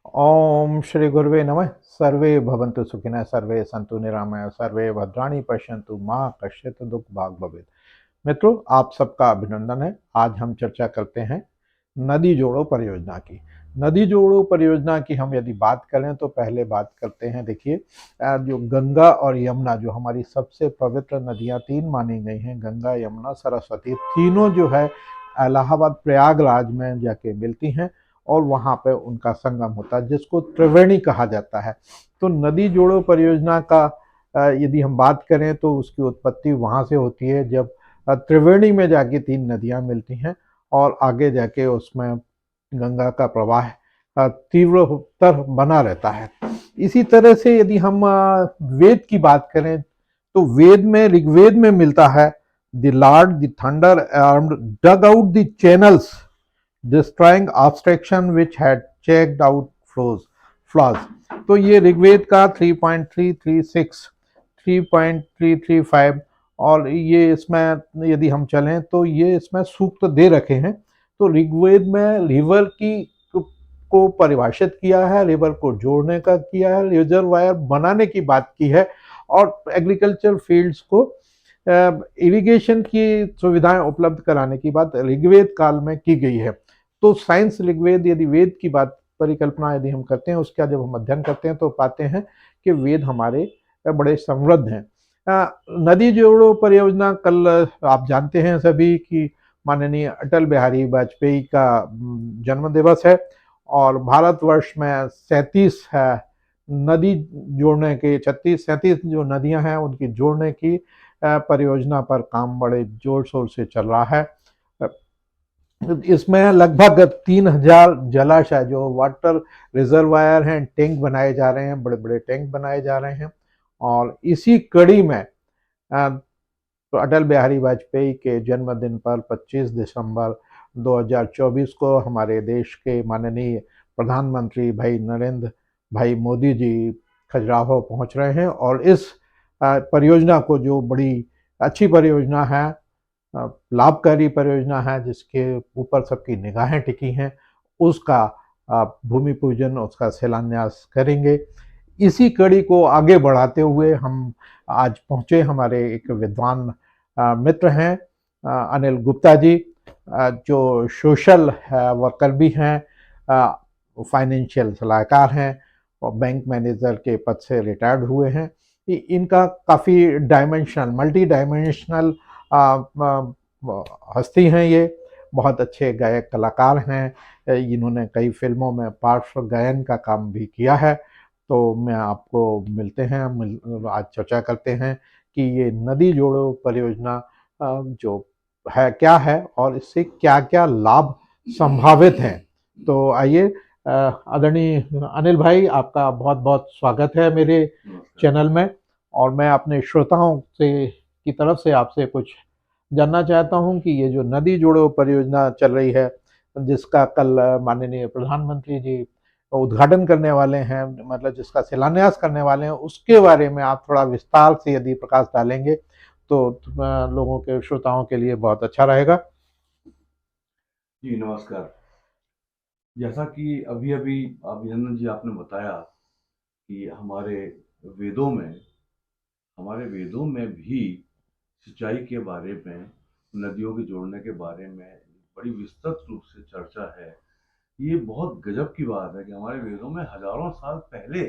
ओम श्री गुरुवे नमः। सर्वे भवन्तु सुखिनः, सर्वे सन्तु निरामया, सर्वे भद्राणि पश्यन्तु मा कश्चित् दुःख भाग् भवेत्। मित्रों, आप सबका अभिनंदन है। आज हम चर्चा करते हैं नदी जोड़ो परियोजना की। नदी जोड़ो परियोजना की हम यदि बात करें तो पहले बात करते हैं। देखिए, जो गंगा और यमुना जो हमारी सबसे पवित्र नदियां तीन मानी गई हैं, गंगा, यमुना, सरस्वती, तीनों जो है इलाहाबाद प्रयागराज में जाके मिलती हैं और वहाँ पे उनका संगम होता है, जिसको त्रिवेणी कहा जाता है। तो नदी जोड़ो परियोजना का यदि हम बात करें तो उसकी उत्पत्ति वहाँ से होती है, जब त्रिवेणी में जाके तीन नदियां मिलती हैं और आगे जाके उसमें गंगा का प्रवाह तीव्रतर बना रहता है। इसी तरह से यदि हम वेद की बात करें तो वेद में, ऋग्वेद में मिलता है, the lord the thunder dug out the channels destroying obstruction which had checked out flows. तो ये ऋग्वेद का 3.336 3.335 और ये इसमें यदि हम चलें तो ये इसमें सूक्त दे रखे हैं। तो ऋग्वेद में रिवर की को परिभाषित किया है, रिवर को जोड़ने का किया है, रिजर्वायर बनाने की बात की है और एग्रीकल्चर फील्ड्स को इरिगेशन की सुविधाएं उपलब्ध कराने की बात ऋग्वेद काल में की गई है। तो साइंस ऋग्वेद, यदि वेद की बात परिकल्पना यदि हम करते हैं, उसका जब हम अध्ययन करते हैं तो पाते हैं कि वेद हमारे बड़े समृद्ध हैं। नदी जोड़ो परियोजना, कल आप जानते हैं सभी कि माननीय अटल बिहारी वाजपेयी का जन्म दिवस है और भारतवर्ष में 37 है नदी जोड़ने के, 37 जो नदियां हैं उनकी जोड़ने की परियोजना पर काम बड़े जोर शोर से चल रहा है। इसमें लगभग 3000 जलाशय जो वाटर रिजर्वायर हैं, टैंक बनाए जा रहे हैं, बड़े बड़े टैंक बनाए जा रहे हैं। और इसी कड़ी में तो अटल बिहारी वाजपेयी के जन्मदिन पर 25 दिसंबर 2024 को हमारे देश के माननीय प्रधानमंत्री भाई नरेंद्र भाई मोदी जी खजुराहो पहुंच रहे हैं और इस परियोजना को, जो बड़ी अच्छी परियोजना है, लाभकारी परियोजना है, जिसके ऊपर सबकी निगाहें टिकी हैं, उसका भूमि पूजन, उसका शिलान्यास करेंगे। इसी कड़ी को आगे बढ़ाते हुए हम आज पहुंचे, हमारे एक विद्वान मित्र हैं अनिल गुप्ता जी, जो सोशल वर्कर भी हैं, फाइनेंशियल सलाहकार हैं और बैंक मैनेजर के पद से रिटायर्ड हुए हैं। इनका काफ़ी डायमेंशनल, मल्टी डायमेंशनल हस्ती हैं ये। बहुत अच्छे गायक कलाकार हैं, इन्होंने कई फिल्मों में पार्श्व गायन का काम भी किया है। तो मैं आपको मिलते हैं, आज चर्चा करते हैं कि ये नदी जोड़ो परियोजना जो है क्या है और इससे क्या क्या लाभ संभावित हैं। तो आइए, आदरणीय अनिल भाई, आपका बहुत बहुत स्वागत है मेरे चैनल में। और मैं अपने श्रोताओं से की तरफ से आपसे कुछ जानना चाहता हूं कि ये जो नदी जोड़ो परियोजना चल रही है, जिसका कल माननीय प्रधानमंत्री जी उद्घाटन करने वाले हैं, मतलब जिसका शिलान्यास करने वाले हैं, उसके बारे में आप थोड़ा विस्तार से यदि प्रकाश डालेंगे तो लोगों के, श्रोताओं के लिए बहुत अच्छा रहेगा। जी नमस्कार। जैसा कि अभी अभी अभिनंदन जी आपने बताया कि वेदों में हमारे वेदों में भी सिंचाई के बारे में, नदियों के जोड़ने के बारे में बड़ी विस्तृत रूप से चर्चा है। ये बहुत गजब की बात है कि हमारे वेदों में हजारों साल पहले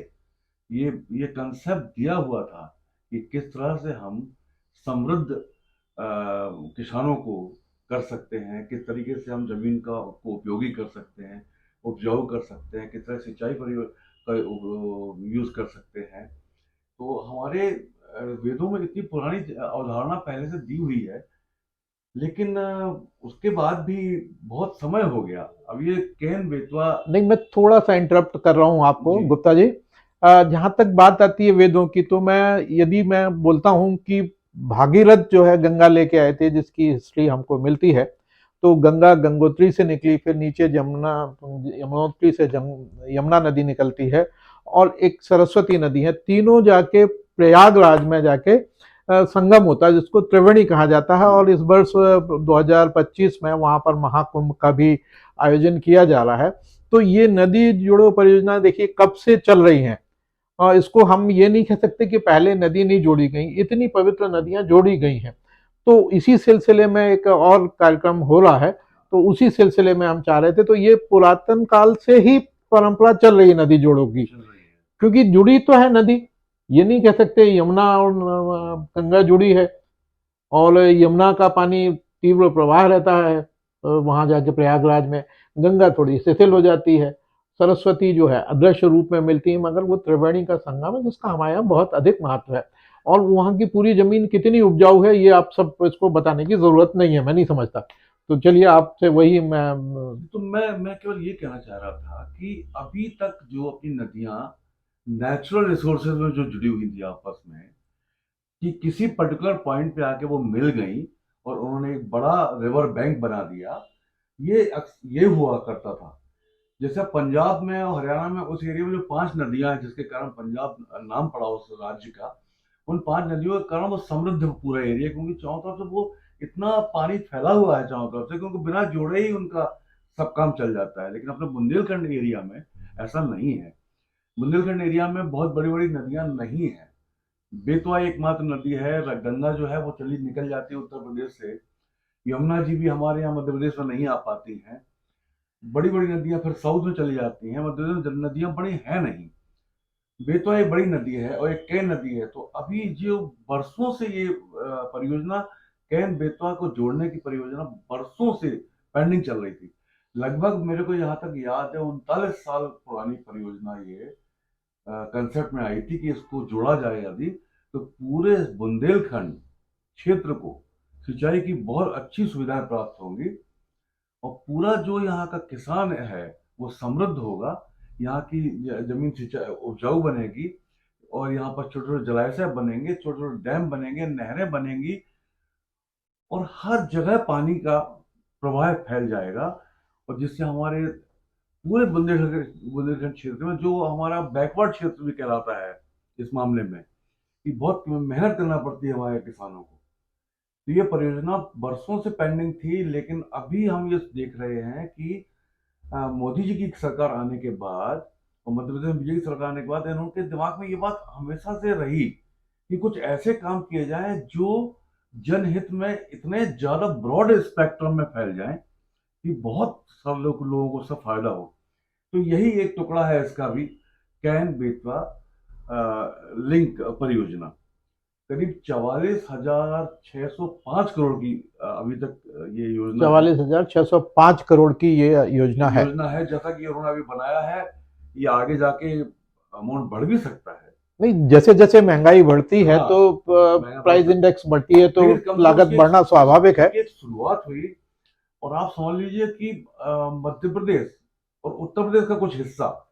ये कंसेप्ट दिया हुआ था कि किस तरह से हम समृद्ध किसानों को कर सकते हैं, किस तरीके से हम जमीन को उपयोगी कर सकते हैं, उपजाऊ कर सकते हैं, किस तरह सिंचाई का यूज कर सकते हैं। तो हमारे वेदों में इतनी पुरानी अवधारणा पहले से दी हुई है, लेकिन उसके बाद भी बहुत समय हो गया। अब ये केन बेतवा। नहीं, मैं थोड़ा सा इंटरप्ट कर रहा हूँ आपको जी। गुप्ता जी। जहाँ तक बात आती है वेदों की, तो मैं बोलता हूँ कि भागीरथ जो है गंगा लेके आए थे, जिसकी हिस्ट्री हमको मिलती है। तो गंगा गंगोत्री से निकली, फिर नीचे जमुना, यमुनोत्री से यमुना नदी निकलती है और एक सरस्वती नदी है। तीनों जाके प्रयागराज में जाके संगम होता है, जिसको त्रिवेणी कहा जाता है। और इस वर्ष 2025 में वहां पर महाकुंभ का भी आयोजन किया जा रहा है। तो ये नदी जोड़ो परियोजना देखिए कब से चल रही है, और इसको हम ये नहीं कह सकते कि पहले नदी नहीं जोड़ी गई, इतनी पवित्र नदियां जोड़ी गई हैं। तो इसी सिलसिले में एक और कार्यक्रम हो रहा है, तो उसी सिलसिले में हम चाह रहे थे, तो ये पुरातन काल से ही परंपरा चल रही है नदी जोड़ों की, चल रही है। क्योंकि जुड़ी तो है नदी, ये नहीं कह सकते यमुना और गंगा जुड़ी है, और यमुना का पानी तीव्र प्रवाह रहता है वहां जाके प्रयागराज में, गंगा थोड़ी शिथिल हो जाती है, सरस्वती जो है अदृश्य रूप में मिलती है, मगर वो त्रिवेणी का संगम है जिसका हमारे यहाँ बहुत अधिक महत्व है। और वहाँ की पूरी जमीन कितनी उपजाऊ है ये आप सब इसको बताने की जरूरत नहीं है, मैं नहीं समझता। तो चलिए आपसे वही मैं तो मैं केवल ये कहना चाह रहा था कि अभी तक जो अपनी नदियां नेचुरल रिसोर्सेज में जो जुड़ी हुई थी आपस में, कि किसी पर्टिकुलर पॉइंट पे आके वो मिल गई और उन्होंने एक बड़ा रिवर बैंक बना दिया, ये हुआ करता था। जैसे पंजाब में और हरियाणा में उस एरिया में जो 5 नदियां हैं जिसके कारण पंजाब नाम पड़ा उस राज्य का, उन 5 नदियों के कारण वो समृद्ध पूरा एरिया, क्योंकि चारों तरफ से वो इतना पानी फैला हुआ है चारों तरफ से, क्योंकि बिना जोड़े ही उनका सब काम चल जाता है। लेकिन अपने बुंदेलखंड एरिया में ऐसा नहीं है। बुंदेलखंड एरिया में बहुत बड़ी बड़ी नदियां नहीं है। बेतवा एकमात्र नदी है, गंगा जो है वो चली निकल जाती है उत्तर प्रदेश से, यमुना जी भी हमारे यहाँ मध्य प्रदेश में नहीं आ पाती हैं। बड़ी बड़ी नदियां फिर साउथ में चली जाती हैं, मध्य प्रदेश में नदियां बड़ी हैं नहीं। बेतवा एक बड़ी नदी है और एक कैन नदी है। तो अभी जो बरसों से ये परियोजना, कैन बेतवा को जोड़ने की परियोजना बरसों से पेंडिंग चल रही थी। लगभग मेरे को यहाँ तक याद है 39 साल पुरानी परियोजना ये कंसेप्ट में आई थी कि इसको जोड़ा जाए यदि, तो पूरे बुंदेलखंड क्षेत्र को सिंचाई की बहुत अच्छी सुविधाएं प्राप्त होंगी, और पूरा जो यहाँ का किसान है वो समृद्ध होगा। यहाँ की जमीन सिंचाई उपजाऊ बनेगी, और यहाँ पर छोटे छोटे जलाशय बनेंगे, छोटे छोटे डैम बनेंगे, नहरें बनेंगी, और हर जगह पानी का प्रवाह फैल जाएगा। और जिससे हमारे पूरे बुंदेलखंड क्षेत्र में, जो हमारा बैकवर्ड क्षेत्र भी कहलाता है इस मामले में, कि बहुत मेहनत करना पड़ती है हमारे किसानों को। तो ये परियोजना बरसों से पेंडिंग थी, लेकिन अभी हम ये देख रहे हैं कि मोदी जी की सरकार आने के बाद और मध्य प्रदेश में बीजेपी की सरकार आने के बाद इनके दिमाग में ये बात हमेशा से रही कि कुछ ऐसे काम किए जाएं जो जनहित में इतने ज्यादा ब्रॉड स्पेक्ट्रम में फैल जाएं कि बहुत सब लोगों को सब फायदा हो। तो यही एक टुकड़ा है इसका भी, कैन बेतवा लिंक परियोजना। करीब 44,605 करोड़ की अभी तक ये योजना है। 44,605 करोड़ की ये योजना है। योजना है, जैसा कि उन्होंने अभी बनाया है, ये आगे जाके अमाउंट बढ़ भी सकता है। नहीं, जैसे जैसे महंगाई बढ़ती है हाँ, तो प्राइस इंडेक्स बढ़ती है, तो लेकिन कम से कम लागत बढ़ना स्वाभाविक है। एक शुरुआत हुई। और आप समझ लीजिए कि मध्य प्रदेश और उत्तर प्रदेश का कुछ हिस्सा,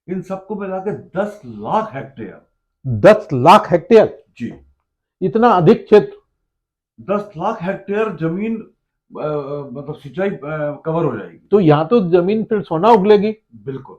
इन सबको मिला के 10 लाख हेक्टेयर 10 लाख हेक्टेयर, जी, इतना अधिक क्षेत्र, 10 लाख हेक्टेयर जमीन मतलब सिंचाई कवर हो जाएगी। तो यहाँ तो जमीन फिर सोना उगलेगी। बिल्कुल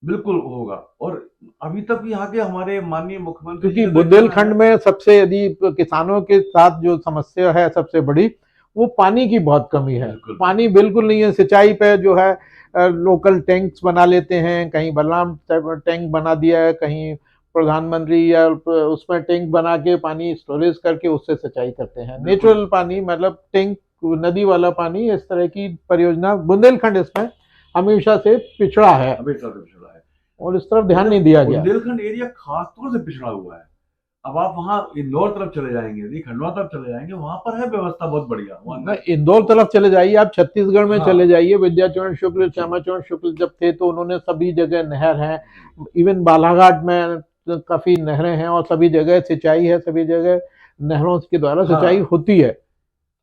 बिल्कुल होगा। और अभी तक यहाँ के हमारे माननीय मुख्यमंत्री क्योंकि बुंदेलखंड में सबसे यदि किसानों के साथ जो समस्या है सबसे बड़ी, वो पानी की बहुत कमी है। पानी बिल्कुल नहीं है। सिंचाई पे जो है लोकल टैंक्स बना लेते हैं, कहीं बलराम टैंक बना दिया है, कहीं प्रधानमंत्री या उसमें टैंक बना के पानी स्टोरेज करके उससे सिंचाई करते हैं। नेचुरल पानी मतलब टैंक नदी वाला पानी, इस तरह की परियोजना बुंदेलखंड इसमें हमेशा से पिछड़ा है, और इस तरफ ध्यान नहीं दिया गया। बुंदेलखंड एरिया खासतौर से पिछड़ा हुआ है। अब आप वहाँ इंदौर तरफ चले जाएंगे, यदि खंडवा तरफ चले जाएंगे, वहां पर है व्यवस्था बहुत बढ़िया। इंदौर तरफ चले जाइए, आप छत्तीसगढ़ में चले जाइए, विद्याचरण शुक्ल, श्यामाचरण शुक्ल जब थे तो उन्होंने सभी जगह नहर है, इवन बालाघाट में काफी नहरें हैं, और सभी जगह सिंचाई है, सभी जगह नहरों के द्वारा सिंचाई होती है।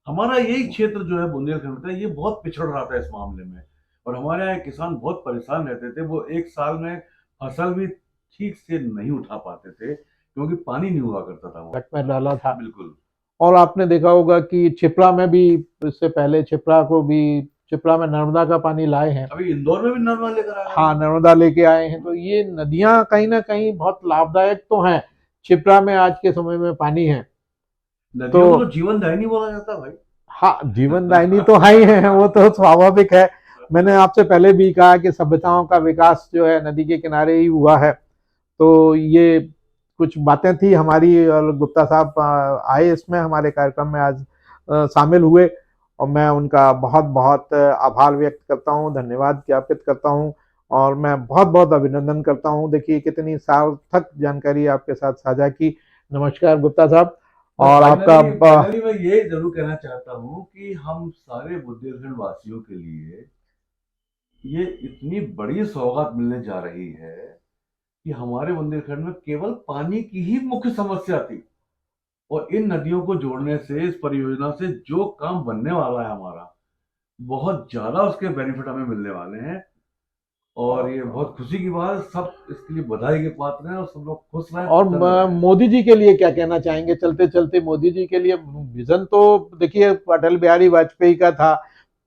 हमारा यही क्षेत्र जो है बुंदेलखंड का, ये बहुत पिछड़ रहा था इस मामले में, और हमारे यहाँ किसान बहुत परेशान रहते थे। वो एक साल में फसल भी ठीक से नहीं उठा पाते थे क्योंकि पानी नहीं हुआ करता था, वो में डाला था। बिल्कुल। और आपने देखा होगा कि छिपरा में भी, इससे पहले छिपरा में नर्मदा का पानी लाए हैं। अभी इंदौर में भी नर्मदा लेकर आए हैं। हाँ, नर्मदा लेके आए हैं। तो ये नदियां कहीं ना कहीं बहुत लाभदायक तो हैं। छिपरा में आज के समय में पानी है, नदियों को तो जीवन दायिनी बोला जाता है भाई। हाँ, जीवन दायिनी तो है ही है, वो तो स्वाभाविक है। मैंने आपसे पहले भी कहा कि सभ्यताओं का विकास जो है नदी के किनारे ही हुआ है। तो ये कुछ बातें थी हमारी, और गुप्ता साहब आए इसमें हमारे कार्यक्रम में आज शामिल हुए, और मैं उनका बहुत बहुत आभार व्यक्त करता हूँ, धन्यवाद ज्ञापित करता हूँ, और मैं बहुत बहुत अभिनंदन करता हूँ। देखिए कितनी सार्थक जानकारी आपके साथ साझा की। नमस्कार गुप्ता साहब। और आपका फाइनली मैं ये जरूर कहना चाहता हूँ कि हम सारे बुंदेलखंड वासियों के लिए ये इतनी बड़ी सौगात मिलने जा रही है कि हमारे बुंदेलखंड में केवल पानी की ही मुख्य समस्या थी, और इन नदियों को जोड़ने से, इस परियोजना से जो काम बनने वाला है हमारा, बहुत ज्यादा उसके बेनिफिट हमें मिलने वाले हैं। और ये बहुत खुशी की बात है, सब इसके लिए बधाई के पात्र हैं और सब लोग खुश रहें, और प्रसन्न रहें। मोदी जी के लिए क्या कहना चाहेंगे चलते चलते? मोदी जी के लिए विजन तो देखिए अटल बिहारी वाजपेयी का था,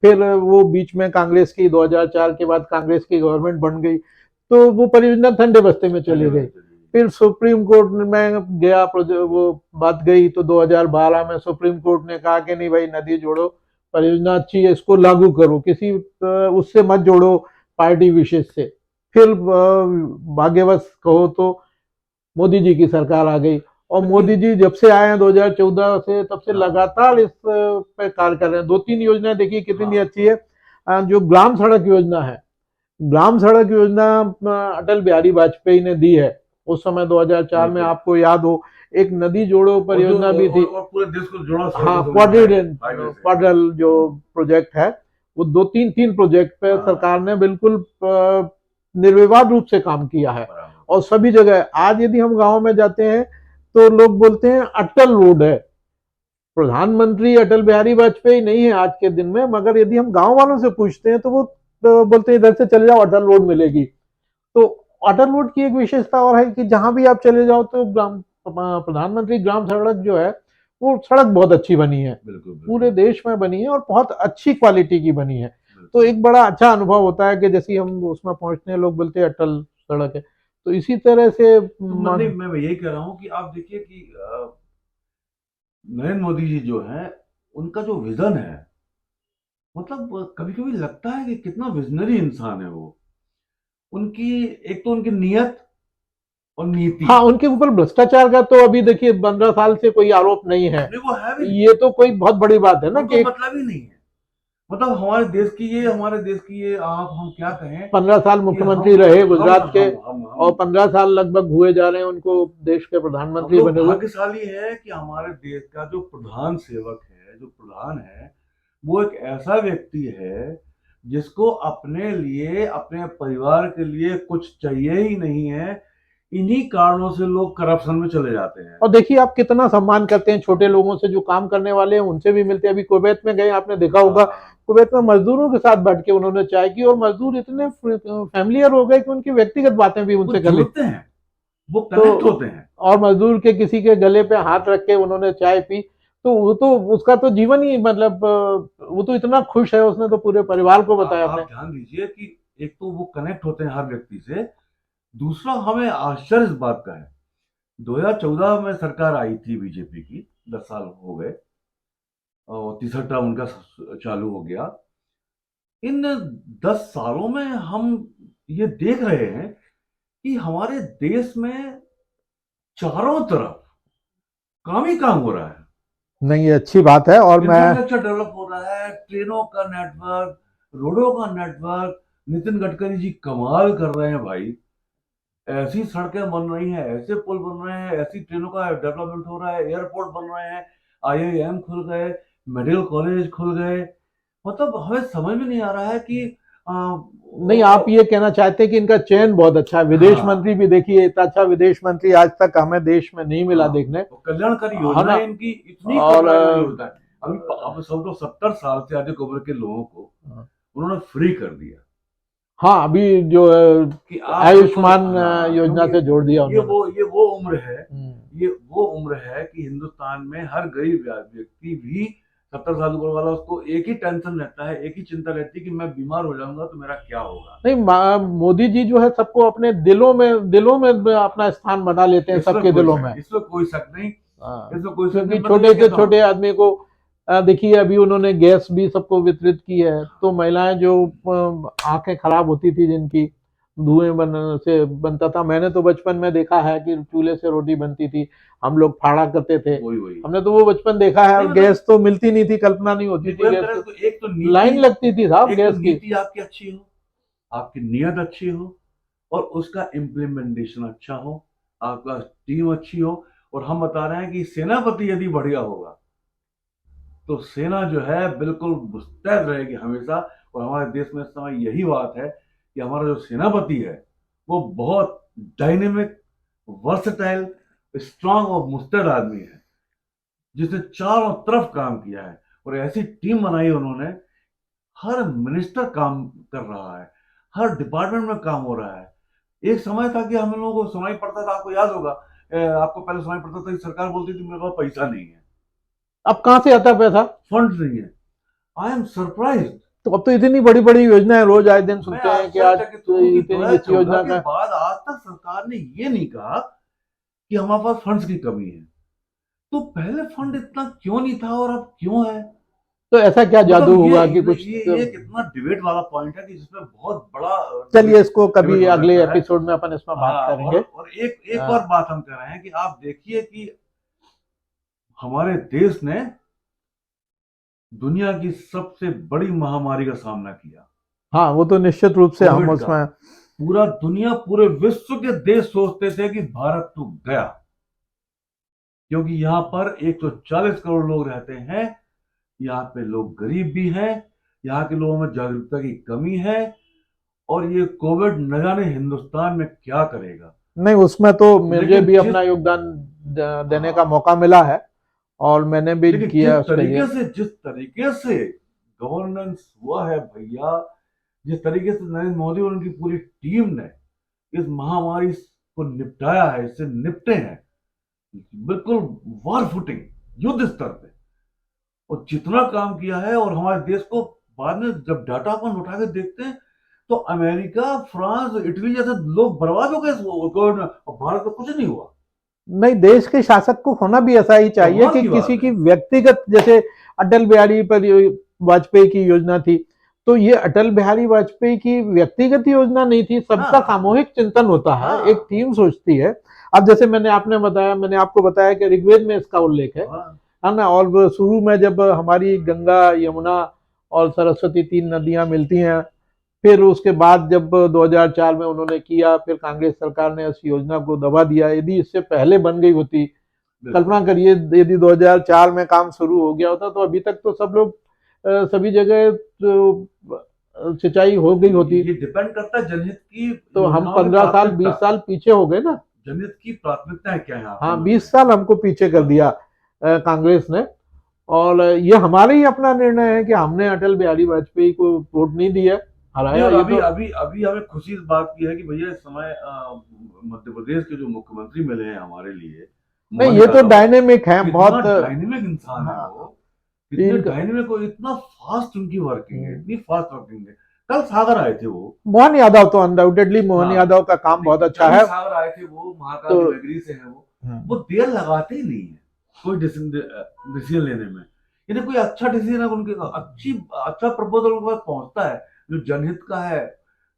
फिर वो बीच में कांग्रेस की 2004 के बाद कांग्रेस की गवर्नमेंट बन गई, तो वो परियोजना ठंडे बस्ते में चली गई। फिर सुप्रीम कोर्ट में गया, वो बात गई, तो 2012 में सुप्रीम कोर्ट ने कहा कि नहीं भाई, नदी जोड़ो, परियोजना अच्छी है, इसको लागू करो, किसी उससे मत जोड़ो, पार्टी विशेष से। फिर भाग्यवश कहो तो मोदी जी की सरकार आ गई, और मोदी जी जब से आए हैं 2014 से, तब से लगातार इस पे कार्य कर रहे हैं। 2-3 योजनाएं देखिए कितनी अच्छी है। जो ग्राम सड़क योजना है, ग्राम सड़क योजना अटल बिहारी वाजपेयी ने दी है उस समय 2004 में, आपको याद हो। एक नदी जोड़ो परियोजना भी थी, और पूरे देश को जोड़ा। हाँ, क्वाड्रिलेटरल जो प्रोजेक्ट है, वो 2-3 प्रोजेक्ट पे सरकार ने बिल्कुल निर्विवाद रूप से काम किया है, और सभी जगह। आज यदि हम गांव में जाते हैं तो लोग बोलते हैं अटल रोड है। प्रधानमंत्री अटल बिहारी वाजपेयी नहीं है आज के दिन में, मगर यदि हम गांव वालों से पूछते हैं तो वो बोलते हैं इधर से चले जाओ अटल रोड मिलेगी। तो अटल रोड की एक विशेषता और है कि जहां भी आप चले जाओ तो प्रधानमंत्री ग्राम सड़क जो है, वो सड़क बहुत अच्छी बनी है, पूरे देश में बनी है, और बहुत अच्छी क्वालिटी की बनी है। तो एक बड़ा अच्छा अनुभव होता है कि जैसे हम उसमें पहुंचते हैं, लोग बोलते हैं अटल सड़क है। तो इसी तरह से मैं यही कह रहा हूँ कि आप देखिए कि नरेंद्र मोदी जी जो है, उनका जो विजन है, मतलब कभी कभी लगता है कि कितना विजनरी इंसान है वो। उनकी एक तो उनकी नियत और नीति। हाँ, उनके ऊपर भ्रष्टाचार का तो अभी देखिए 15 साल से कोई आरोप नहीं है। वो है भी नहीं। ये तो कोई बहुत बड़ी बात है ना, कि मतलब ही नहीं है। मतलब हमारे देश की ये आप हम क्या कहें, 15 साल मुख्यमंत्री रहे गुजरात के, और 15 साल लगभग हुए जा रहे हैं उनको देश के प्रधानमंत्री बने हुए। भाग्यशाली है कि हमारे देश का जो प्रधान सेवक है, जो प्रधान है, वो एक ऐसा व्यक्ति है जिसको अपने लिए, अपने परिवार के लिए कुछ चाहिए ही नहीं है। इन्हीं कारणों से लोग करप्शन में चले जाते हैं। और देखिए आप कितना सम्मान करते हैं छोटे लोगों से, जो काम करने वाले हैं उनसे भी मिलते हैं। अभी कुवैत में गए, आपने देखा होगा, कुवैत में मजदूरों के साथ बैठ के उन्होंने चाय की, और मजदूर इतने फैमिलियर हो गए कि उनकी व्यक्तिगत बातें भी उनसे कर लेते हैं, वो कनेक्ट होते हैं। और मजदूर के किसी के गले पे हाथ रख के उन्होंने चाय पी, तो वो तो उसका तो जीवन ही, मतलब वो तो इतना खुश है, उसने तो पूरे परिवार को बताया। आप ध्यान दीजिए कि एक तो वो कनेक्ट होते हैं हर व्यक्ति से, दूसरा हमें आश्चर्य इस बात का है, 2014 में सरकार आई थी बीजेपी की, 10 साल हो गए और तीसरा टर्म उनका चालू हो गया। इन 10 सालों में हम ये देख रहे हैं कि हमारे देश में चारों तरफ काम ही काम हो रहा है। नहीं, ये अच्छी बात है। और मैं इंफ्रास्ट्रक्चर डेवलप हो रहा है, ट्रेनों का नेटवर्क, रोडों का नेटवर्क। नितिन गडकरी जी कमाल कर रहे हैं भाई। ऐसी सड़कें बन रही हैं, ऐसे पुल बन रहे हैं, ऐसी ट्रेनों का डेवलपमेंट हो रहा है, एयरपोर्ट बन रहे हैं, आईआईएम खुल गए, मेडिकल कॉलेज खुल गए। मतलब हमें समझ में नहीं आ रहा है कि नहीं, आप ये कहना चाहते हैं कि इनका चयन बहुत अच्छा है। विदेश मंत्री भी देखिए, इतना अच्छा विदेश मंत्री आज तक हमें देश में नहीं मिला देखने। कल्याणकारी योजना इनकी इतनी कल्याणकारी योजना है। अभी अब समझो 70 साल से अधिक उम्र के लोगों को उन्होंने फ्री कर दिया। हाँ, अभी जो आयुष्मान योजना से जोड़ दिया उन्होंने। ये वो उम्र है, ये वो उम्र है कि हिंदुस्तान में हर गरीब व्यक्ति भी 70 साल उम्र वाला, उसको एक ही टेंशन रहता है, एक ही चिंता रहती है कि मैं बीमार हो जाऊंगा तो मेरा क्या होगा। नहीं, मोदी जी जो है सबको अपने दिलों में अपना स्थान बना लेते हैं, सबके दिलों में। इसमें कोई शक नहीं, क्योंकि छोटे से छोटे आदमी को देखिए अभी उन्होंने गैस भी सबको वितरित की है, तो महिलाएं जो आंखें खराब होती थी जिनकी, धुएं से बनता था, मैंने तो बचपन में देखा है कि चूल्हे से रोटी बनती थी, हम लोग फाड़ा करते थे, वही वही हमने तो वो बचपन देखा है। नहीं और मतलब गैस तो मिलती नहीं थी, कल्पना नहीं होती थी कोई गैस करें की, तो एक तो लाइन लगती थी साहब एक तो गैस की। नीति आपकी अच्छी हो, आपकी नीयत अच्छी हो और उसका इम्प्लीमेंटेशन अच्छा हो, आपका टीम अच्छी हो। और हम बता रहे हैं कि सेनापति यदि बढ़िया होगा तो सेना जो है बिल्कुल मुस्तैद रहेगी हमेशा। और हमारे देश में इस समय यही बात है कि हमारा जो सेनापति है वो बहुत डायनेमिक, वर्सटाइल, स्ट्रांग और मुस्तैद आदमी है, जिसने चारों तरफ काम किया है और ऐसी टीम बनाई उन्होंने। हर मिनिस्टर काम कर रहा है, हर डिपार्टमेंट में काम हो रहा है। एक समय था कि हम लोगों को सुनाई पड़ता था, आपको याद होगा, आपको पहले सुनाई पड़ता था कि सरकार बोलती थी मेरे पास पैसा नहीं है, अब कहाँ से आता पैसा? फंड नहीं है। I am surprise. तो अब तो इतनी बड़ी बड़ी योजनाएं रोज आए दिन मैं सुनते हैं कि आज आश्चर्यचकित हूँ कि इतनी इस 2014 योजना के का। बाद आज तक सरकार ने ये नहीं कहा कि हमारे पास फंड्स की कमी है। तो पहले फंड इतना क्यों नहीं था और अब क्यों है? तो ऐसा क्या जादू मतलब हुआ कि कुछ ये कितना डिबेट वाला पॉइंट है कि जिसमें बहुत बड़ा चलिए इसको कभी डिबेट हो अगले सकता है। एपिसोड में अपन इसमें बात हाँ, करेंगे। और एक हाँ और बात हम कर रहे हैं कि आप देखिए कि हमारे देश ने दुनिया की सबसे बड़ी महामारी का सामना किया, हाँ, वो तो निश्चित रूप से हम कोविड का। उसमें। पूरा दुनिया, पूरे विश्व के देश सोचते थे कि भारत तो गया, क्योंकि यहाँ पर 140 करोड़ लोग रहते हैं। यहाँ पे लोग गरीब भी हैं, यहाँ के लोगों में जागरूकता की कमी है और ये कोविड न जाने हिंदुस्तान में क्या करेगा। नहीं, उसमें तो मुझे लेकिन भी अपना योगदान देने का हाँ, मौका मिला है और मैंने भी लेकिन किया उसके लिए। जिस तरीके से गवर्नेंस हुआ है भैया, जिस तरीके से नरेंद्र मोदी और उनकी पूरी टीम ने इस महामारी को निपटाया है, इससे निपटे हैं बिल्कुल वार फुटिंग, युद्ध स्तर पे, और जितना काम किया है। और हमारे देश को बाद में जब डाटा अपन उठा के देखते हैं तो अमेरिका, फ्रांस, इटली जैसे लोग बर्बाद हो गए इस कोविड में और भारत में कुछ नहीं हुआ। नहीं, देश के शासक को होना भी ऐसा ही चाहिए कमाल कि की बात किसी की है। व्यक्तिगत, जैसे अटल बिहारी पर वाजपेयी की योजना थी, तो ये अटल बिहारी वाजपेयी की व्यक्तिगत योजना नहीं थी, सबका हाँ सामूहिक चिंतन होता है, हाँ एक टीम सोचती है। अब जैसे मैंने आपको बताया कि ऋग्वेद में इसका उल्लेख हाँ है ना। और शुरू में जब हमारी गंगा, यमुना और सरस्वती 3 नदियां मिलती हैं, फिर उसके बाद जब 2004 में उन्होंने किया, फिर कांग्रेस सरकार ने इस योजना को दबा दिया। यदि इससे पहले बन गई होती, बिल्कुल। कल्पना करिए, यदि 2004 में काम शुरू हो गया होता तो अभी तक तो सब लोग सभी जगह सिंचाई हो गई होती। ये डिपेंड करता है जनहित की तो हम योजनाओं की 15 साल 20 प्राथमिकता, साल पीछे हो गए ना। जनहित की प्राथमिकताएं क्या है आपके हाँ, मन 20 में? साल हमको पीछे कर दिया कांग्रेस ने। और ये हमारे ही अपना निर्णय है कि हमने अटल बिहारी वाजपेयी को वोट नहीं दिया, नहीं, हराया। और ये अभी तो अभी अभी हमें खुशी इस बात की है कि भैया इस समय मध्य प्रदेश के जो मुख्यमंत्री मिले हैं हमारे लिए, नहीं, मोहन ये तो यादव, डायनेमिक है कितना बहुत। डायनेमिक इंसान है हाँ, वो, कितने इनका डायनेमिक और इतना फास्ट उनकी वर्किंग है, इतनी फास्ट वर्किंग है। कल सागर आए थे वो। मोहन यादव तो अनडाउटेडली, मोहन हाँ, यादव का काम बहुत अच्छा कल ही है। सागर आए थे वो, महाकाल तो की नगरी से है वो देर लगाते ही नहीं है कोई डिसीजन लेने में। यदि कोई अच्छा डिसीजन है उनके, अच्छा प्रपोजल उनके पास पहुंचता है जो जनहित का है,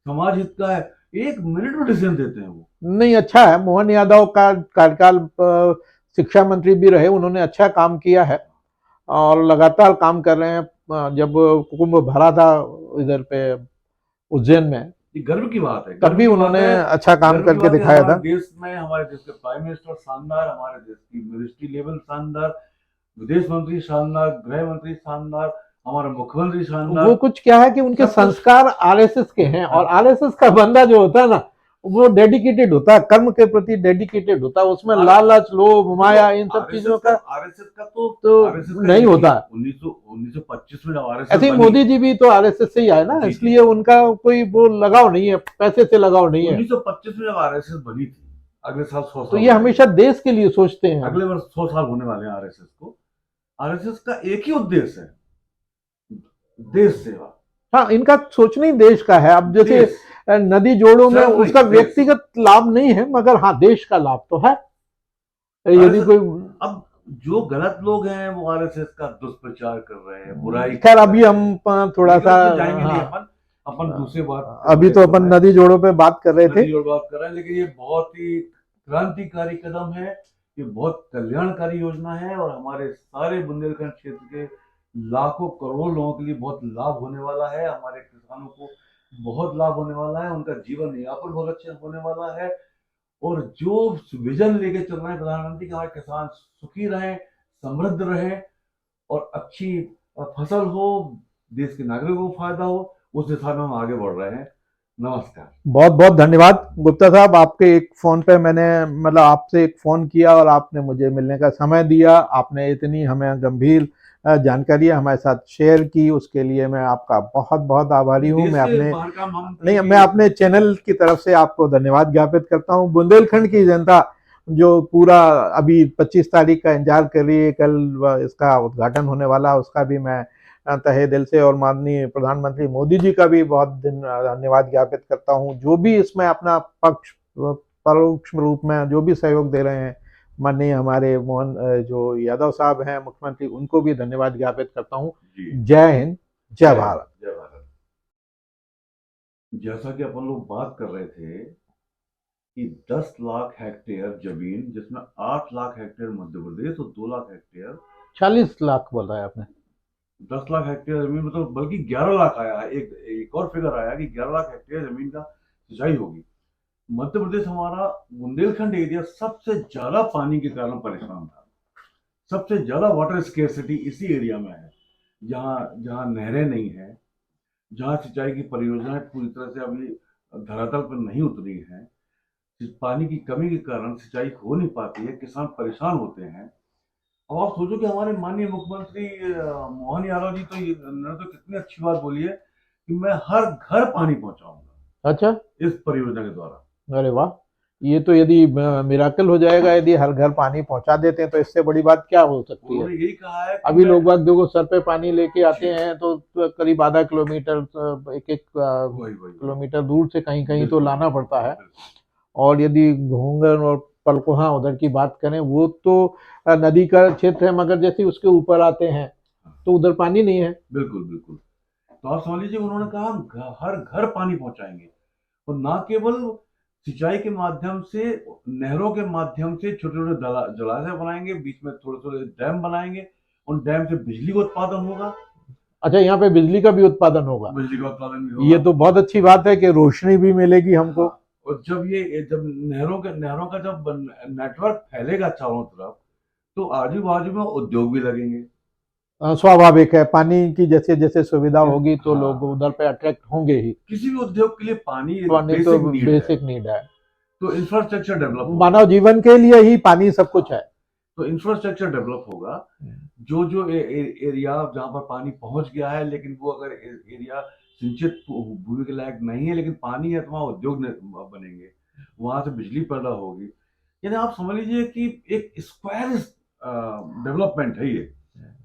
समाज हित का है, 1 मिनट में डिसीजन देते हैं वो। नहीं, अच्छा है। मोहन यादव का कार्यकाल शिक्षा मंत्री भी रहे, उन्होंने अच्छा काम किया है और लगातार काम कर रहे हैं। जब कुंभ भरा था इधर पे उज्जैन में, ये गर्व की बात है, तब गर्व भी की बात उन्होंने है। अच्छा काम गर्व की करके बात है दिखाया हमारे था। देश में, हमारे देश के प्राइम मिनिस्टर शानदार, हमारे देश की मिनिस्ट्री लेवल शानदार, विदेश मंत्री शानदार, गृह मंत्री शानदार, हमारा मुख्यमंत्री वो शानदार, कुछ क्या है कि उनके सब कुछ। संस्कार आरएसएस के हैं, और हाँ, आरएसएस का बंदा जो होता है ना, वो डेडिकेटेड होता है, कर्म के प्रति डेडिकेटेड होता है, उसमें लालच, लोभ, माया, इन सब चीजों का आरएसएस का तो तो आरएसएस का नहीं एक ही होता है। 1925 में जब आरएसएस ऐसे ही बनी। मोदी जी भी तो आरएसएस से ही आए ना, जी जी इसलिए उनका कोई वो लगाव नहीं है, पैसे से लगाव नहीं है। 1925 में जब आरएसएस बनी थी, अगले साल 100 तो साल ये हो जाएंगे, हमेशा देश के लिए सोचते हैं। अगले वर्ष 100 साल होने वाले हैं आरएसएस को। आरएसएस का एक ही उद्देश्य है, देश सेवा। हाँ, इनका सोचना ही देश का है। अब जैसे देश, नदी जोड़ों में सिर्फ नहीं, उसका देश। व्यक्तिगत लाभ नहीं है, मगर हाँ, देश का लाभ तो है। यदि आरएसएस कोई अब जो गलत लोग हैं वो आरएसएस का दुष्प्रचार कर रहे हैं, बुराई खैर कर अभी रहे हम हैं, थोड़ा लेकिन सा, उसमें जाएंगे नहीं। हाँ, अपन दूसरे बात पे अभी बड़े तो कर अपन रहे हैं, नदी जोड़ों पे बात कर रहे थे। नदी जोड़ बात कर रहे हैं, लेकिन ये बहुत ही क्रांतिकारी कदम है। ये बहुत कल्याणकारी योजना है और हमारे सारे बुंदेलखंड क्षेत्र के लाखों करोड़ों लोगों के लिए बहुत लाभ होने वाला है। हमारे किसानों को बहुत लाभ होने वाला है, उनका जीवन यापन बहुत अच्छा होने वाला है। और जो विजन लेके चल रहे हैं प्रधानमंत्री के, हमारे किसान सुखी रहें, समृद्ध रहें और अच्छी फसल हो, देश के नागरिकों को फायदा हो, उस दिशा में हम आगे बढ़ रहे हैं। नमस्कार। बहुत बहुत धन्यवाद गुप्ता साहब, आपके एक फ़ोन पे मैंने, मतलब आपसे एक फ़ोन किया और आपने मुझे मिलने का समय दिया, आपने इतनी हमें गंभीर जानकारी हमारे साथ शेयर की, उसके लिए मैं आपका बहुत बहुत आभारी हूँ। देश मैं से अपने, बाहर काम हम नहीं, क्योंकि मैं अपने चैनल की तरफ से आपको धन्यवाद ज्ञापित करता हूँ। बुंदेलखंड की जनता जो पूरा अभी 25 तारीख का इंतजार कर रही है, कल इसका उद्घाटन होने वाला, उसका भी मैं तहे दिल से, और माननीय प्रधानमंत्री मोदी जी का भी बहुत धन्यवाद ज्ञापित करता हूँ, जो भी इसमें अपना पक्ष परोक्ष रूप में जो भी सहयोग दे रहे हैं। माननीय हमारे मोहन जो यादव साहब हैं मुख्यमंत्री, उनको भी धन्यवाद ज्ञापित करता हूँ। जी, जय हिंद, जय जय हिंद, भारत। जय भारत। जैसा कि अपन लोग बात कर रहे थे कि 10 लाख हेक्टेयर जमीन, जिसमें 8 लाख हेक्टेयर मध्य प्रदेश और 2 लाख हेक्टेयर, 40 लाख बोला है आपने? 10 लाख हेक्टेयर जमीन मतलब बल्कि 11 लाख आया है। एक और फिगर आया कि 11 लाख हेक्टेयर जमीन का सिंचाई होगी। मध्य प्रदेश हमारा बुंदेलखंड एरिया सबसे ज्यादा पानी के कारण परेशान था। सबसे ज्यादा वाटर स्केर्सिटी इसी एरिया में है, जहाँ जहाँ नहरें नहीं है, जहाँ सिंचाई की परियोजनाएं पूरी तरह से अभी धरातल पर नहीं उतरी हैं। पानी की कमी के कारण सिंचाई हो नहीं पाती है, किसान परेशान होते हैं। अब आप सोचो कि हमारे माननीय मुख्यमंत्री मोहन यादव जी तो ने तो कितनी अच्छी बात बोली है कि मैं हर घर पानी पहुंचाऊंगा अच्छा, इस परियोजना के द्वारा। अरे वाह! ये तो यदि मिराकल हो जाएगा, यदि हर घर पानी पहुँचा देते हैं, तो इससे बड़ी बात क्या हो सकती है? उन्होंने यही कहा है कि अभी मैं, लोग बाग देखो सर पे पानी लेके जी, आते हैं तो करीब आधा किलोमीटर, एक एक वही वही वही, किलोमीटर दूर से कहीं कहीं तो बिल्कुल लाना बिल्कुल पड़ता है। बिल्कुल। और यदि घूंगर और पलकुहा उधर की बात करें, वो तो नदी का क्षेत्र है, मगर जैसे ही उसके ऊपर आते हैं हाँ, तो उधर पानी नहीं है। बिल्कुल बिल्कुल। तो आप समझ लीजिए उन्होंने कहा हम हर घर पानी पहुंचाएंगे, और ना केवल सिंचाई के माध्यम से, नहरों के माध्यम से छोटे छोटे जलाशय बनाएंगे, बीच में थोड़े थोड़े डैम बनाएंगे, उन डैम से बिजली का उत्पादन होगा। अच्छा, यहाँ पे बिजली का भी उत्पादन होगा? बिजली का उत्पादन भी ये होगा। तो बहुत अच्छी बात है कि रोशनी भी मिलेगी हमको। हाँ, और जब नहरों का जब नेटवर्क फैलेगा चारों तरफ, तो आजू बाजू में उद्योग भी लगेंगे। स्वाभाविक है, पानी की जैसे जैसे सुविधा होगी तो लोग हाँ, उधर पे अट्रैक्ट होंगे ही। किसी भी उद्योग के लिए पानी एक पानी तो बेसिक नीड है। बेसिक नीड है। तो इंफ्रास्ट्रक्चर डेवलप होगा। मानव जीवन के लिए ही पानी सब कुछ हाँ, है। तो इंफ्रास्ट्रक्चर डेवलप होगा। जो जो एरिया जहाँ पर पानी पहुंच गया है, लेकिन वो अगर एरिया सिंचित भूमि के लायक नहीं है, लेकिन पानी है, तो वहाँ उद्योग बनेंगे, वहां से बिजली पैदा होगी। यानी आप समझ लीजिए कि एक स्क्वायर डेवलपमेंट है ये,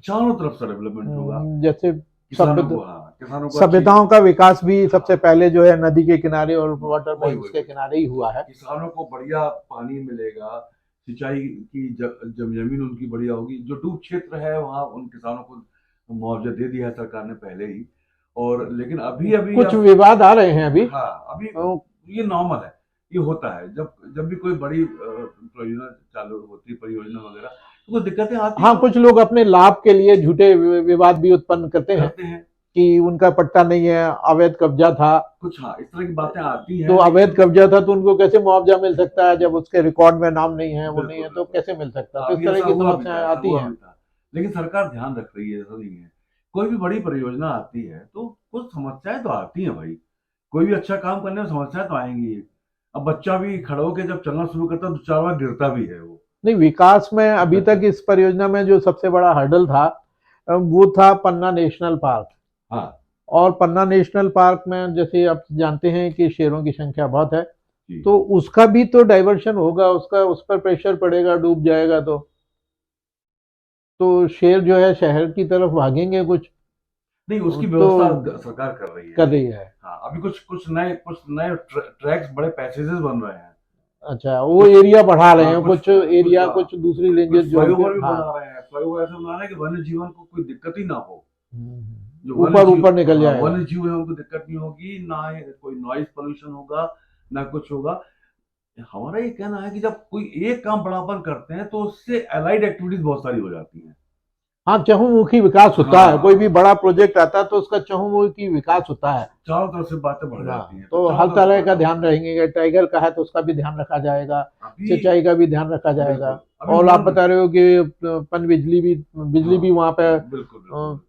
चारों तरफ से डेवलपमेंट होगा। जैसे किसानों सभ्य को, हाँ, किसानों को अच्छी, सभ्यताओं का विकास भी सबसे हाँ, पहले जो है नदी के किनारे और वाटर वही बैंक्स वही के वही, किनारे ही हुआ है। किसानों को बढ़िया पानी मिलेगा, सिंचाई की जमीन उनकी बढ़िया होगी। जो डूब क्षेत्र है वहाँ उन किसानों को मुआवजा दे दिया है सरकार ने पहले ही। और लेकिन अभी अभी कुछ अब, विवाद आ रहे हैं अभी। हाँ, अभी तो ये नॉर्मल है। ये होता है जब जब भी कोई बड़ी परियोजना चालू होती है, परियोजना वगैरह, तो कुछ दिक्कतें आती हैं, हाँ, तो कुछ लोग अपने लाभ के लिए झूठे विवाद भी उत्पन्न करते हैं करते हैं कि उनका पट्टा नहीं है, अवैध कब्जा था। कुछ। हाँ, इस तरह की बातें आती तो हैं, अवैध लेकिन कब्जा था तो उनको कैसे मुआवजा मिल सकता है, जब उसके रिकॉर्ड में नाम नहीं है, वो नहीं बिल्कुल है, तो बिल्कुल। कैसे मिल सकता है? हाँ, तो इस अभी तरह ऐसा की हुआ भी समस्याएं था, ऐसा आती हुआ हैं। भी था। लेकिन सरकार ध्यान रख रही है, ऐसा नहीं है। कोई भी बड़ी परियोजना आती है तो कुछ समस्याएं तो आती हैं भाई। कोई भी अच्छा काम करने में समस्याएं तो आएंगी ही। अब बच्चा भी खड़ा होकर जब चलना शुरू करता है तो 4 बार गिरता भी है वो। नहीं, विकास में अभी तक इस परियोजना में जो सबसे बड़ा हर्डल था, वो था पन्ना नेशनल पार्क। हाँ, और पन्ना नेशनल पार्क में जैसे आप जानते हैं कि शेरों की संख्या बहुत है, जी। तो उसका भी तो डाइवर्शन होगा, उसका उस पर प्रेशर पड़ेगा, डूब जाएगा तो शेर जो है शहर की तरफ भागेंगे कुछ। नहीं, उसकी तो व्यवस्था सरकार कर रही है। कर रही है। हाँ, अभी कुछ कुछ नए ट्रैक्स, बड़े पैसेजेस बन रहे हैं। अच्छा, वो एरिया बढ़ा रहे हैं, कुछ एरिया, हाँ, कुछ दूसरी रेंजेस कुछ जो फ्लाईओवर भी हाँ। बना रहे हैं, फ्लाईओवर ऐसा बना रहे हैं कि वन्य जीवन को कोई दिक्कत ही ना हो। जो वन्य ऊपर जीव, ऊपर निकल हाँ जाएगा। वन्य जीव है उनको दिक्कत नहीं होगी, ना कोई नॉइज पोल्यूशन होगा, ना कुछ होगा। हमारा ये कहना है कि जब कोई एक काम बराबर करते हैं तो उससे अलाइड एक्टिविटीज बहुत सारी हो जाती हैं। हाँ, चहुमुखी विकास होता है, कोई भी हाँ, बड़ा प्रोजेक्ट आता है तो उसका चहुमुखी विकास होता है। चारों तरफ से बातें बढ़ जाती हाँ, हैं, तो तो चारों हर तरफ से तरह का फायदा ध्यान होता है। रखेंगे, टाइगर का है तो उसका भी ध्यान रखा जाएगा, अभी सिंचाई का भी ध्यान रखा जाएगा। बिल्कुल, अभी और आप मोहन, बता रहे हो कि पन बिजली भी हाँ वहाँ पे बिल्कुल बिल्कुल बिल्कुल,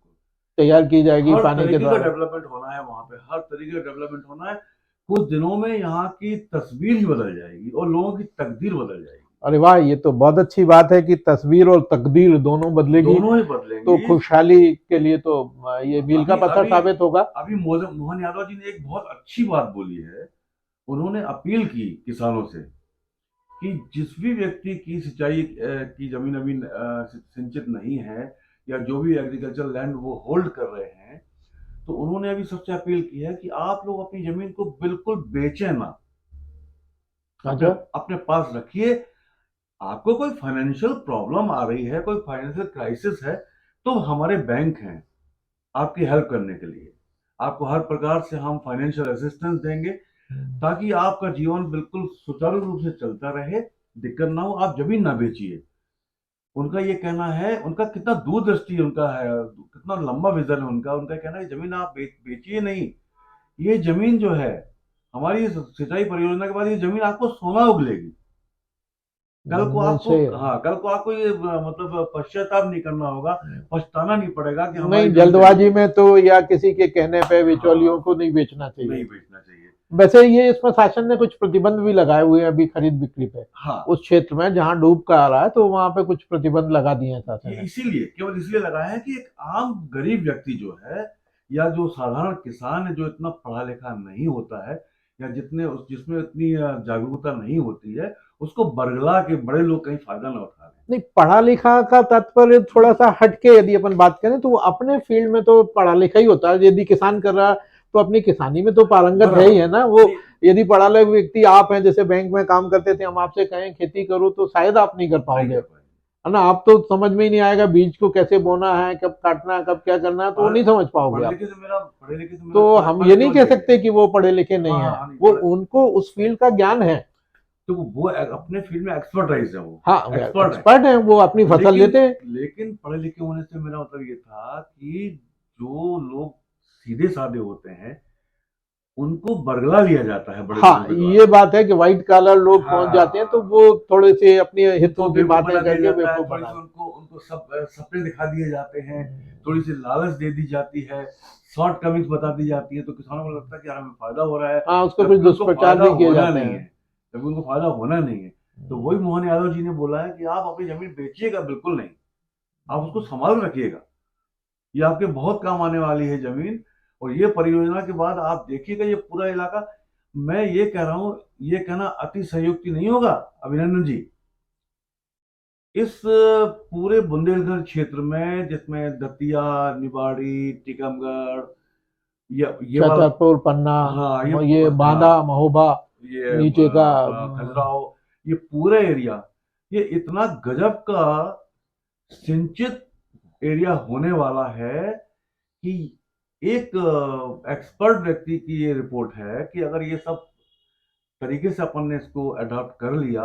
तैयार की जाएगी हर पानी के तरीके का द्वारा। डेवलपमेंट होना है वहां पे, हर तरीके का डेवलपमेंट होना है। कुछ दिनों में यहाँ की तस्वीर ही बदल जाएगी और लोगों की तकदीर बदल जाएगी। अरे वाह, ये तो बहुत अच्छी बात है कि तस्वीर और तकदीर दोनों बदलेगी। दोनों ही तो बदलेंगी। खुशहाली के लिए तो ये मील का अभी पत्थर अभी साबित होगा। अभी मोहन यादव जी ने एक बहुत अच्छी बात बोली है। उन्होंने अपील की किसानों से कि जिस भी व्यक्ति की सिंचाई की जमीन अभी सिंचित नहीं है, या जो भी एग्रीकल्चर लैंड वो होल्ड कर रहे हैं, तो उन्होंने अभी सबसे अपील की है कि आप लोग अपनी जमीन को बिल्कुल बेचें ना, अपने अच्छा। अपने पास रखिए। आपको कोई फाइनेंशियल प्रॉब्लम आ रही है, कोई फाइनेंशियल क्राइसिस है, तो हमारे बैंक हैं आपकी हेल्प करने के लिए। आपको हर प्रकार से हम फाइनेंशियल असिस्टेंस देंगे, ताकि आपका जीवन बिल्कुल सुचारू रूप से चलता रहे, दिक्कत ना हो, आप जमीन ना बेचिए। उनका ये कहना है, उनका कितना दूरदृष्टि उनका है, कितना लंबा विजन है उनका। उनका कहना है जमीन आप बेचिए नहीं, ये जमीन जो है हमारी इस सिंचाई परियोजना के बाद, ये जमीन आपको सोना उगलेगी। कल को नहीं, आपको, सही है। हाँ कल को आपको ये मतलब पश्चाताप नहीं करना होगा, पछताना नहीं पड़ेगा कि हमारी नहीं, जमीन चली जल्दबाजी गई। में तो या किसी के कहने पे बिचौलियों हाँ, को नहीं बेचना नहीं चाहिए। बेचना चाहिए। वैसे ये इसमें शासन ने कुछ प्रतिबंध भी लगाए हुए हैं अभी खरीद बिक्री पे। हाँ, उस क्षेत्र में जहां डूब का आ रहा है तो वहां पे कुछ प्रतिबंध लगा दिए हैं शासन ये ने। इसीलिए, केवल इसलिए लगाया है कि एक आम गरीब व्यक्ति जो है, या जो साधारण किसान है, जो इतना पढ़ा लिखा नहीं होता है, या जिसमें इतनी जागरूकता नहीं होती है, उसको बरगला के बड़े लोग कहीं फायदा ना उठा लें। नहीं, पढ़ा लिखा का तात्पर्य थोड़ा सा हटके यदि अपन बात करें तो वो अपने फील्ड में तो पढ़ा लिखा ही होता है। यदि किसान कर रहा है तो अपनी किसानी में तो पारंगत है ही, बराबर है ना वो। नहीं, यदि पढ़ा लिखा व्यक्ति आप हैं, जैसे बैंक में काम करते थे, हम आपसे कहें खेती करो तो शायद आप नहीं कर नहीं पाओगे, कर है पाएंगे। ना। आप तो समझ में ही नहीं आएगा बीज को कैसे बोना है, कब काटना है, कब क्या करना है, तो वो नहीं समझ पाओगे आप। पढ़े लिखे से मेरा तो हम तात्पर्य ये नहीं केवल कह यही है। सकते कि वो पढ़े लिखे हाँ नहीं हाँ है, हाँ, नहीं वो पढ़े, उनको उस फील्ड का ज्ञान है। तो वो अपने फील्ड में एक्सपर्टाइज है, वो हाँ, एक्सपर्ट है। एक्सपर्ट है, वो अपनी फसल लेकिन लेते हैं। लेकिन पढ़े लिखे होने से मेरा मतलब ये था कि जो लोग सीधे साधे होते हैं, उनको बरगला लिया जाता है बड़े लोगों हाँ, के ये द्वारा। बात है कि व्हाइट कॉलर लोग पहुंच जाते हैं तो हाँ, वो थोड़े से अपने उनको हितों की बेवकूफ बातें बना दिया करके जाता है, बेवकूफ थोड़ी बना। सी उनको उनको सब सपने दिखा दिए जाते हैं, थोड़ी सी लालच दे दी जाती है, शॉर्ट कमिंग्स बता दी जाती है, तो किसानों को लगता है कि यार हमें फायदा हो रहा है, हाँ, उसको कुछ जबकि उनको दुष्प्रचार फायदा भी किए होना जाते नहीं हैं। है, जबकि उनको फायदा होना नहीं है। तो वही मोहन यादव जी ने बोला है कि आप अपनी जमीन बेचिएगा बिल्कुल नहीं, आप उसको संभाल रखिएगा, ये आपके बहुत काम आने वाली है जमीन। और ये परियोजना के बाद आप देखिएगा ये पूरा इलाका, मैं ये कह रहा हूं, ये कहना अति संयुक्ति नहीं होगा अभिनंदन जी, इस पूरे बुंदेलखंड क्षेत्र में, जिसमें दतिया, निवाड़ी, टीकमगढ़, ये वाला, छतरपुर, पन्ना, हाँ ये बांदा, हाँ, महोबा, ये नीचे का अपना खजुराहो, ये पूरा एरिया, ये इतना गजब का सिंचित एरिया होने वाला है कि एक एक्सपर्ट व्यक्ति की ये रिपोर्ट है कि अगर ये सब तरीके से अपन ने इसको अडॉप्ट कर लिया,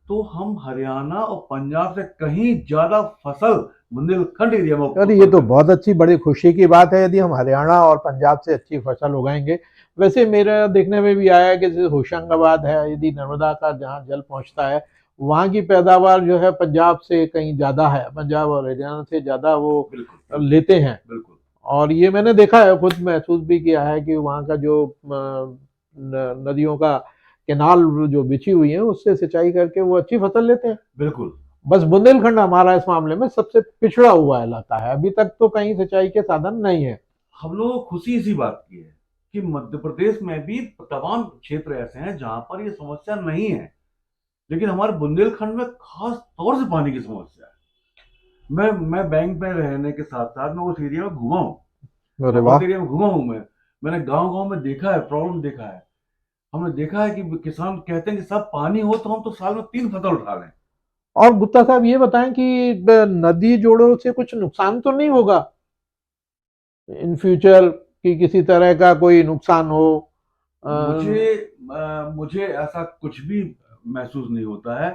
तो हम हरियाणा और पंजाब से कहीं ज्यादा फसल बुंदेलखंड एरिया में अरे ये उत्पन्न तो करेंगे। बहुत अच्छी बड़ी खुशी की बात है यदि हम हरियाणा और पंजाब से अच्छी फसल उगाएंगे। वैसे मेरा देखने में भी आया है कि जैसे होशंगाबाद है, यदि नर्मदा का जहाँ जल पहुँचता है वहाँ की पैदावार जो है पंजाब से कहीं ज़्यादा है, पंजाब और हरियाणा से ज़्यादा वो बिल्कुल लेते हैं। बिल्कुल और ये मैंने देखा है, खुद महसूस भी किया है कि वहाँ का जो नदियों का केनाल जो बिछी हुई है उससे सिंचाई करके वो अच्छी फसल लेते हैं। बिल्कुल। बस बुंदेलखंड हमारा इस मामले में सबसे पिछड़ा हुआ इलाका है, अभी तक तो कहीं सिंचाई के साधन नहीं है। हम लोगों को खुशी इसी बात की है कि मध्य प्रदेश में भी तमाम क्षेत्र ऐसे हैं जहां पर ये समस्या नहीं है, लेकिन हमारे बुंदेलखंड में खास तौर से पानी की समस्या है। मैं बैंक में रहने के साथ साथ मैं उस एरिया में घुमा हूँ, अरे बहुत वाह। एरिया में घुमा हूँ मैंने गांव गांव में देखा है, प्रॉब्लम देखा है। हमने देखा है कि किसान कहते हैं कि सब पानी हो तो हम तो साल में 3 फसल उठा लें। और गुप्ता साहब ये बताएं कि नदी जोड़ों से कुछ नुकसान तो नहीं होगा इन फ्यूचर, कि किसी तरह का कोई नुकसान हो? अ, मुझे ऐसा कुछ भी महसूस नहीं होता है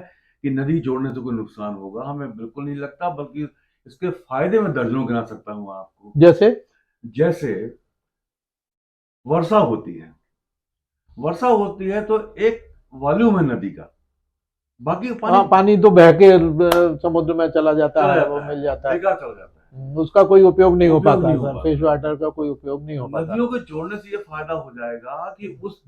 कि नदी जोड़ने से कोई नुकसान होगा, हमें बिल्कुल नहीं लगता, बल्कि इसके फायदे मैं दर्जनों गिना सकता हूँ आपको। जैसे? जैसे वर्षा होती है, वर्षा होती है तो एक वॉल्यूम है नदी का, बाकी पानी हाँ, पानी तो बह के समुद्र में चला जाता चला है, वो जाता है, मिल जाता है। बेकार चला जाता है, उसका कोई उपयोग नहीं हो उपयोग पाता, नहीं हो सरफेस पाता। वाटर का कोई उपयोग नहीं हो पाता। नदियों के जोड़ने से ये फायदा हो जाएगा कि उस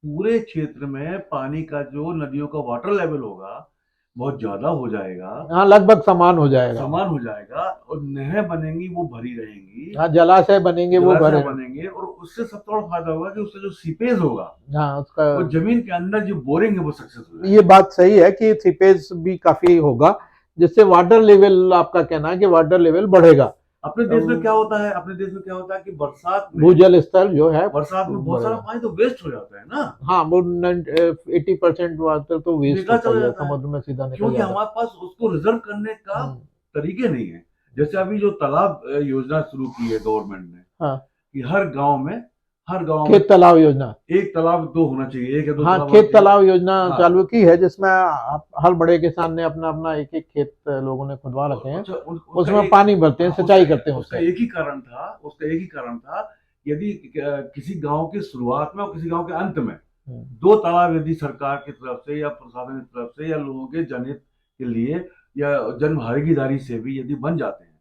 पूरे क्षेत्र में पानी का जो नदियों का वाटर लेवल होगा बहुत ज्यादा हो जाएगा, हाँ, लगभग समान हो जाएगा। समान हो जाएगा, और नहरें बनेंगी वो भरी रहेंगी, हाँ, जलाशय बनेंगे वो जलाशय भरे। बनेंगे, और उससे सबसे बड़ा फायदा होगा कि उससे जो सीपेज होगा हाँ, उसका वो जमीन के अंदर जो बोरिंग है वो सक्सेस हो ये जाएंगे। बात सही है कि सीपेज भी काफी होगा, जिससे वाटर लेवल, आपका कहना है कि वाटर लेवल बढ़ेगा। अपने देश में क्या होता है, अपने देश में क्या होता है कि भूजल स्तर जो है बरसात में बहुत सारा बढ़ेगा। पानी तो वेस्ट हो जाता है ना, हाँ, वो 80% वाटर तो वेस्ट बेकार होता चला ही है, जाता है, समुद्र में सीधा निकल क्योंकि जाता हमारे पास उसको रिजर्व करने का है। तरीके नहीं है। जैसे अभी जो तालाब योजना शुरू की है गवर्नमेंट ने, हाँ, कि हर गांव में खेत तालाब योजना। एक तालाब दो होना चाहिए, एक या दो हाँ, तालाब होना खेत चाहिए। तालाब योजना हाँ, चालू की है, जिसमें हर बड़े किसान ने अपना अपना एक एक खेत लोगों ने खुदवा रखे हैं। अच्छा, उसका उसमें एक, पानी भरते हैं, हाँ, सिंचाई करते हैं उसका उससे। एक ही कारण था, उसका एक ही कारण था, यदि किसी गांव की शुरुआत में और किसी गांव के अंत में हम्म। दो तालाब यदि सरकार की तरफ से या प्रशासन की तरफ से या लोगों के जनहित के लिए या जन भागीदारी से भी यदि बन जाते हैं,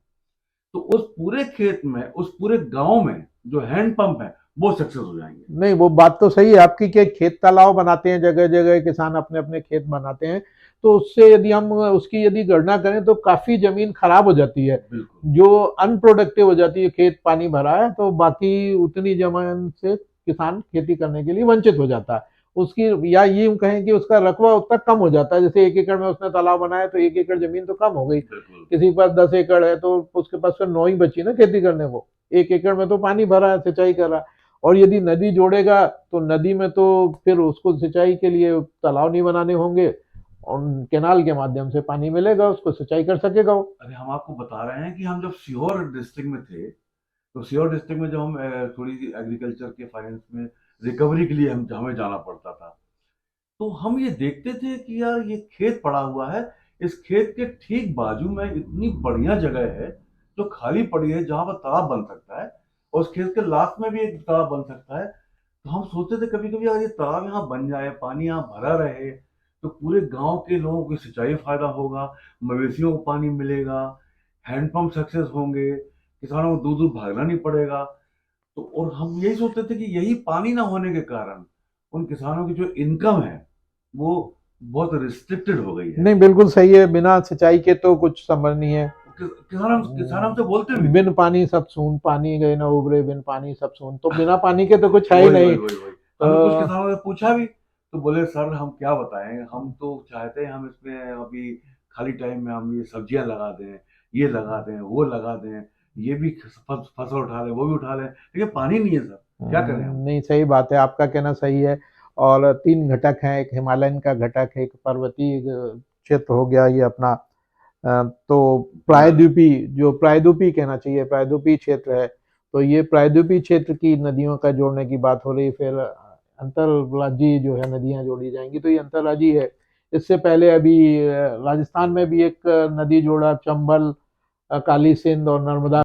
तो उस पूरे खेत में, उस पूरे गांव में जो हैंड पंप है वो सक्सेस हो जाएंगे। नहीं, वो बात तो सही है आपकी कि खेत तालाब बनाते हैं, जगह जगह किसान अपने अपने खेत बनाते हैं। तो उससे यदि हम उसकी यदि गणना करें तो काफी जमीन खराब हो जाती है, बिल्कुल। जो अनप्रोडक्टिव हो जाती है। खेत पानी भरा है तो बाकी उतनी जमीन से किसान खेती करने के लिए वंचित हो जाता है उसकी, या ये कहें कि उसका रकबा उतना कम हो जाता है। जैसे 1 एकड़ में उसने तालाब बनाया तो 1 एकड़ जमीन तो कम हो गई, बिल्कुल। किसी के पास 10 एकड़ है तो उसके पास फिर 9 ही बची ना खेती करने को। 1 एकड़ में तो पानी भरा है, सिंचाई कर रहा है। और यदि नदी जोड़ेगा तो नदी में तो फिर उसको सिंचाई के लिए तालाब नहीं बनाने होंगे, और केनाल के माध्यम से पानी मिलेगा, उसको सिंचाई कर सकेगा वो। अरे हम आपको बता रहे हैं कि हम जब सीहोर डिस्ट्रिक्ट में थे, तो सीहोर डिस्ट्रिक्ट में जब हम थोड़ी सी एग्रीकल्चर के फाइनेंस में रिकवरी के लिए हम हमें जाना पड़ता था, तो हम ये देखते थे कि यार ये खेत पड़ा हुआ है, इस खेत के ठीक बाजू में इतनी बढ़िया जगह है जो खाली पड़ी है, जहां पर तालाब बन सकता है, और उस खेत के लास्ट में भी एक तालाब बन सकता है। तो हम सोचते थे कभी कभी, अगर ये तालाब यहाँ बन जाए, पानी यहाँ भरा रहे, तो पूरे गांव के लोगों को सिंचाई फायदा होगा, मवेशियों को पानी मिलेगा, हैंडपंप सक्सेस होंगे, किसानों को दूर दूर भागना नहीं पड़ेगा। तो और हम यही सोचते थे कि यही पानी ना होने के कारण उन किसानों की जो इनकम है वो बहुत रिस्ट्रिक्टेड हो गई है। नहीं, बिल्कुल सही है, बिना सिंचाई के तो कुछ संभव नहीं है। किसान हमसे बोलते भी थे। बिन पानी सब सून, पानी गए ना उबरे, बिन पानी सब सून, तो बिना पानी के तो कुछ है ही वही वही नहीं। वही वही हमने कुछ किसानों से पूछा भी, तो बोले सर हम क्या बताएं, हम तो चाहते हैं हम इसमें अभी खाली टाइम में हम ये सब्जियां लगा दें, ये लगा दें, वो लगा दें, ये भी फसल उठा लें, वो भी उठा लें, लेकिन पानी नहीं है सर, क्या करें हम। नहीं, सही बात है, आपका कहना सही है। और 3 घटक हैं, एक हिमालयन का घटक है, एक पर्वतीय क्षेत्र हो गया ये अपना, तो प्रायद्वीपी, जो प्रायद्वीपी कहना चाहिए, प्रायद्वीपी क्षेत्र है। तो ये प्रायद्वीपी क्षेत्र की नदियों का जोड़ने की बात हो रही, फिर अंतर्राज्यीय जो है नदियां जोड़ी जाएंगी, तो ये अंतर्राज्यीय है। इससे पहले अभी राजस्थान में भी एक नदी जोड़ा, चंबल, काली सिंध और नर्मदा